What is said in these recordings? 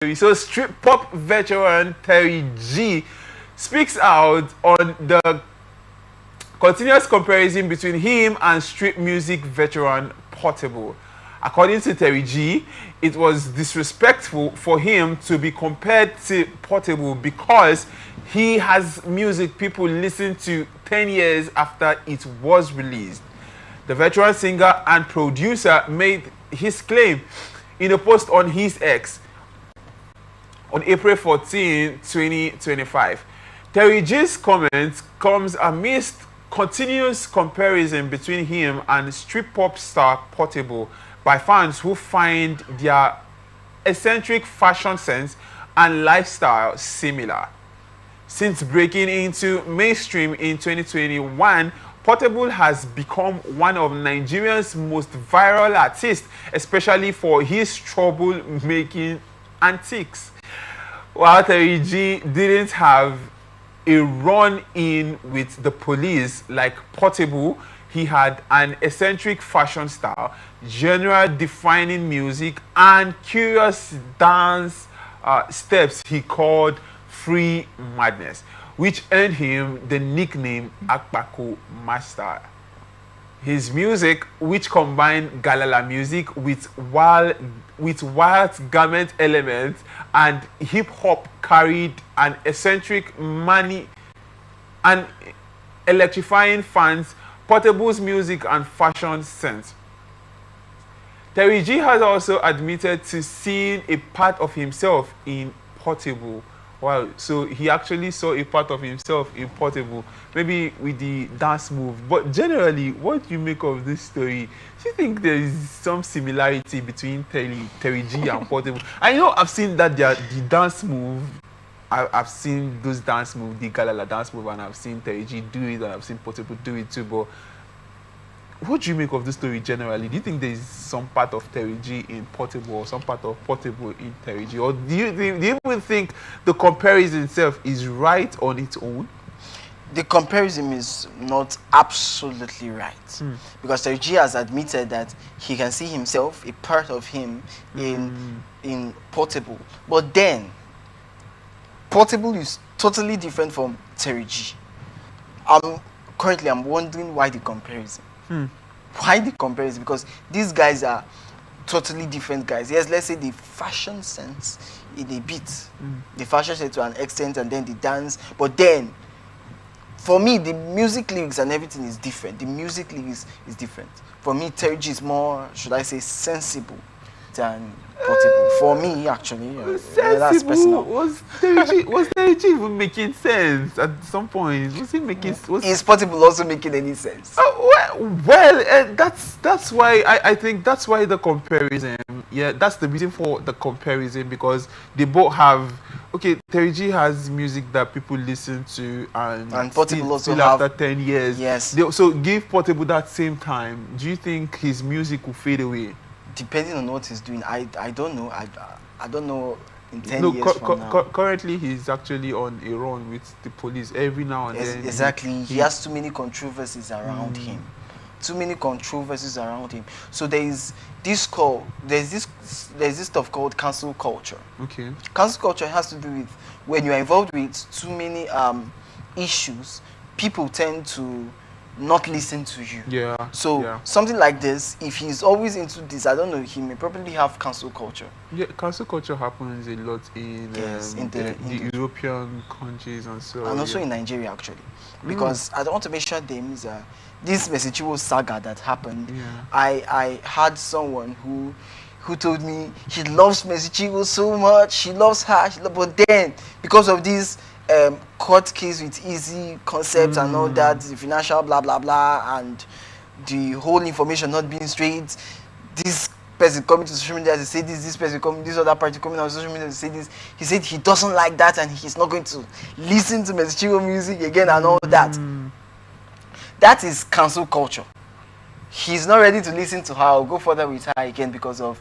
So street pop veteran Terry G speaks out on the continuous comparison between him and street music veteran Portable. According to Terry G, it was disrespectful for him to be compared to Portable because he has music people listen to 10 years after it was released. The veteran singer and producer made his claim in a post on his X on April 14, 2025. Terry G's comment comes amidst continuous comparison between him and street pop star Portable by fans who find their eccentric fashion sense and lifestyle similar. Since breaking into mainstream in 2021, Portable has become one of Nigeria's most viral artists, especially for his trouble-making antics. While Terry G didn't have a run-in with the police like Portable, he had an eccentric fashion style, genre-defining music, and curious dance steps he called Free Madness, which earned him the nickname Akpako Master. His music, which combined Galala music with wild garment elements and hip hop, carried an eccentric money and electrifying fans. Portable's music and fashion sense. Terry G has also admitted to seeing a part of himself in Portable. Wow, so he actually saw a part of himself in Portable, maybe with the dance move. But generally, what do you make of this story? Do you think there is some similarity between Terry G and Portable? I know I've seen that the dance move, I've seen those dance moves, the Galala dance move, and I've seen Terry G do it, and I've seen Portable do it too. But what do you make of the story generally? Do you think there is some part of Terry G in Portable or some part of Portable in Terry G? Or do you even think the comparison itself is right on its own? The comparison is not absolutely right. Because Terry G has admitted that he can see himself, a part of him, in Portable. But then, Portable is totally different from Terry G. Currently, I'm wondering why the comparison. Why the comparison? Because these guys are totally different guys. Yes, let's say the fashion sense in a bit. The fashion sense to an extent, and then the dance. But then, for me, the music lyrics and everything is different. The music lyrics is different. For me, Terry G is more, should I say, sensible than Portable. For me, actually. That's personal. Was Terry G even making sense at some point? Was he making sense? Is Portable also making any sense? That's why I think that's why the comparison. Yeah, that's the reason for the comparison, because they both have. Okay, Terry G has music that people listen to, and Portable also still have, after 10 years. Yes. So give Portable that same time. Do you think his music will fade away? Depending on what he's doing, I don't know. I don't know in 10 years from now. Currently, he's actually on a run with the police every now and then. Exactly. He has too many controversies around him. Too many controversies around him. So there's this stuff called cancel culture. Okay. Cancel culture has to do with when you're involved with too many issues, people tend to not listen to you. Yeah. So something like this, if he's always into this, I don't know, he may probably have cancel culture. Yeah, cancel culture happens a lot in the European countries and so on. And also in Nigeria, actually. Because I don't want to mention names. This Mesichiwo saga that happened, I had someone who told me he loves Mesichiwo so much, she loves her, but then because of this court case with easy concepts and all that, the financial blah blah blah, and the whole information not being straight, this person coming to social media to say this person coming, this other party coming on social media to say this, he said he doesn't like that and he's not going to listen to Mesichiwo music again and all that. That is cancel culture. He's not ready to listen to her or go further with her again because of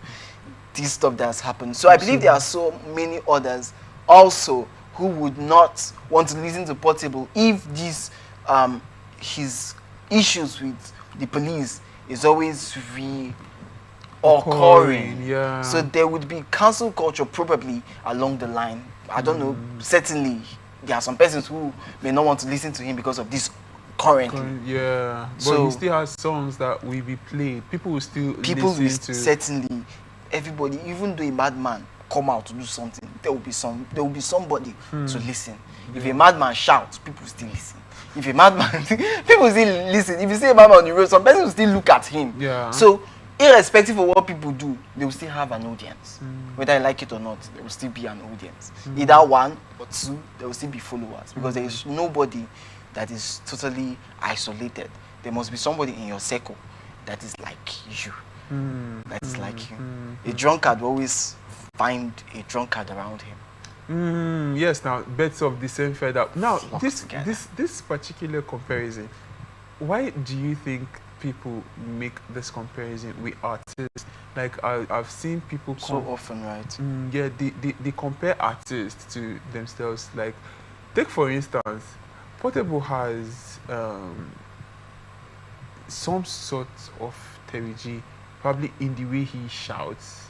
this stuff that has happened. So I believe there are so many others also who would not want to listen to Portable if this his issues with the police is always occurring. Yeah. So there would be cancel culture probably along the line. I don't know. Certainly, there are some persons who may not want to listen to him because of this currently. Yeah. But So he still has songs that will be played. People will still people will listen to. certainly, everybody, even though a madman come out to do something, there will be somebody to listen. If a madman shouts, people will still listen. If a madman, people still listen. If you see a madman on the road, some person will still look at him. Yeah. So, irrespective of what people do, they will still have an audience. Whether I like it or not, there will still be an audience. Either one or two, there will still be followers. Because there is nobody that is totally isolated. There must be somebody in your circle that is like you. That is like you. A drunkard will always find a drunkard around him. Yes, now birds of the same feather. Now, Flock this together. this particular comparison, why do you think people make this comparison with artists? Like I've seen people So often, right? yeah, they compare artists to themselves. Like, take for instance, Portable has some sort of Terry G, probably in the way he shouts.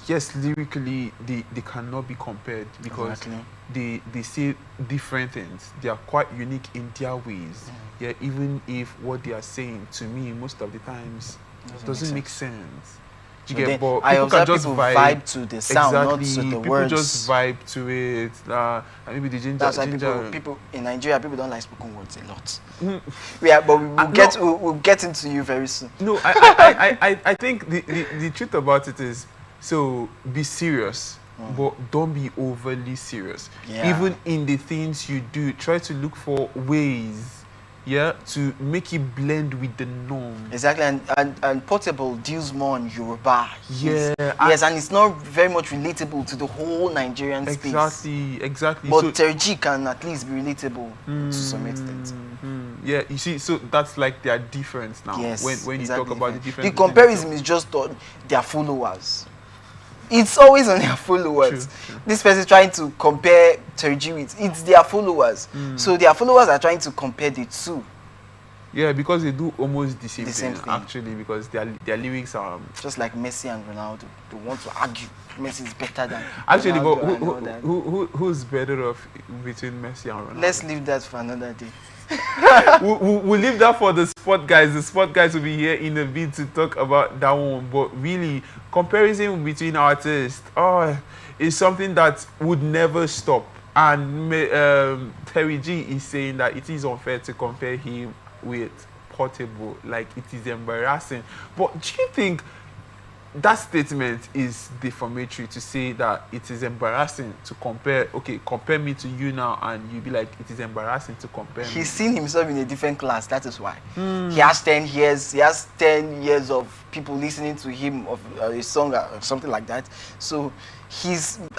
Yes, lyrically they cannot be compared because Exactly. they say different things. They are quite unique in their ways. Yeah, even if what they are saying to me most of the times doesn't make sense. So You then but I people can observe just people vibe to the sound, not to exactly. the People words. just vibe to it. And maybe the ginger. That's why ginger. people in Nigeria, people don't like spoken words a lot. Mm. Yeah, but we will No. we'll get into you very soon. No, I think the truth about it is, so be serious, but don't be overly serious. Yeah. Even in the things you do, try to look for ways, yeah, to make it blend with the norm. Exactly, and Portable deals more on Yoruba. Yeah, Yes, and it's not very much relatable to the whole Nigerian space. Exactly. But So, Terry G can at least be relatable to some extent. yeah, you see, so that's like their difference now. Yes, When you exactly talk about the different. difference. The between comparison is just on their followers. It's always on their followers. True. This person is trying to compare Terry G with, it's their followers. So their followers are trying to compare the two. Yeah, because they do almost the same, The same thing. actually, because their lyrics are Just like Messi and Ronaldo. They want to argue Messi is better than actually. But Ronaldo and all that. who's better off between Messi and Ronaldo? Let's leave that for another day. we'll leave that for the sport guys. The sport guys will be here in a bit to talk about that one. But really, comparison between artists, is something that would never stop. And Terry G is saying that it is unfair to compare him with Portable. Like, it is embarrassing. But do you think that statement is defamatory, to say that it is embarrassing to compare? Okay, compare me to you now, and you be like, it is embarrassing to compare me. He's seen himself in a different class, that is why. He has 10 years, he has 10 years of people listening to him, of a song or something like that. So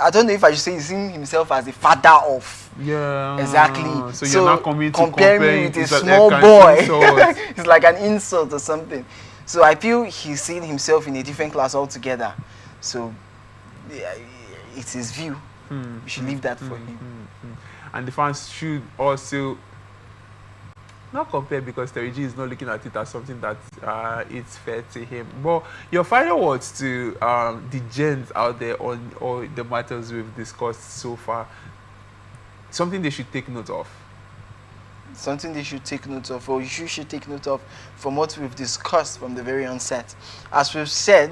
I don't know if I should say he's seeing himself as the father of. Yeah. Exactly. So you're not coming to compare compare me with a it's like small an boy. insult. It's like an insult or something. So I feel he's seeing himself in a different class altogether. So yeah, it's his view. We should leave that for him. And the fans should also not compare, because Terry G is not looking at it as something that it's fair to him. But your final words to the gents out there on all the matters we've discussed so far, something they should take note of. Something they should take note of, or you should take note of from what we've discussed from the very onset. As we've said,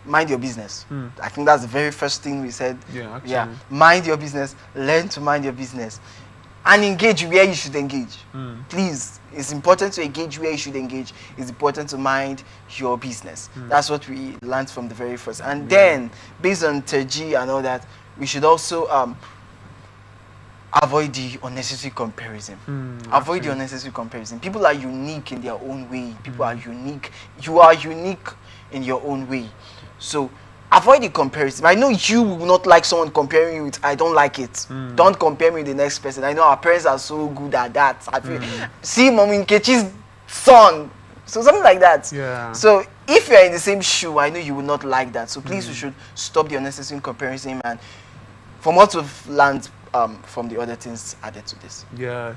mind your business. I think that's the very first thing we said. Yeah, actually. Yeah, mind your business, learn to mind your business, and engage where you should engage. Please, it's important to engage where you should engage. It's important to mind your business. That's what we learned from the very first. And then, based on Terji and all that, we should also avoid the unnecessary comparison. Avoid the unnecessary comparison. People are unique in their own way. People are unique. You are unique in your own way. So avoid the comparison. I know you will not like someone comparing you with, I don't like it. Don't compare me with the next person. I know our parents are so good at that. I feel, see Mommy Nkechi's son. So something like that. Yeah. So if you're in the same shoe, I know you will not like that. So please, you should stop the unnecessary comparison, and from what we've learned from the other things added to this. Yeah.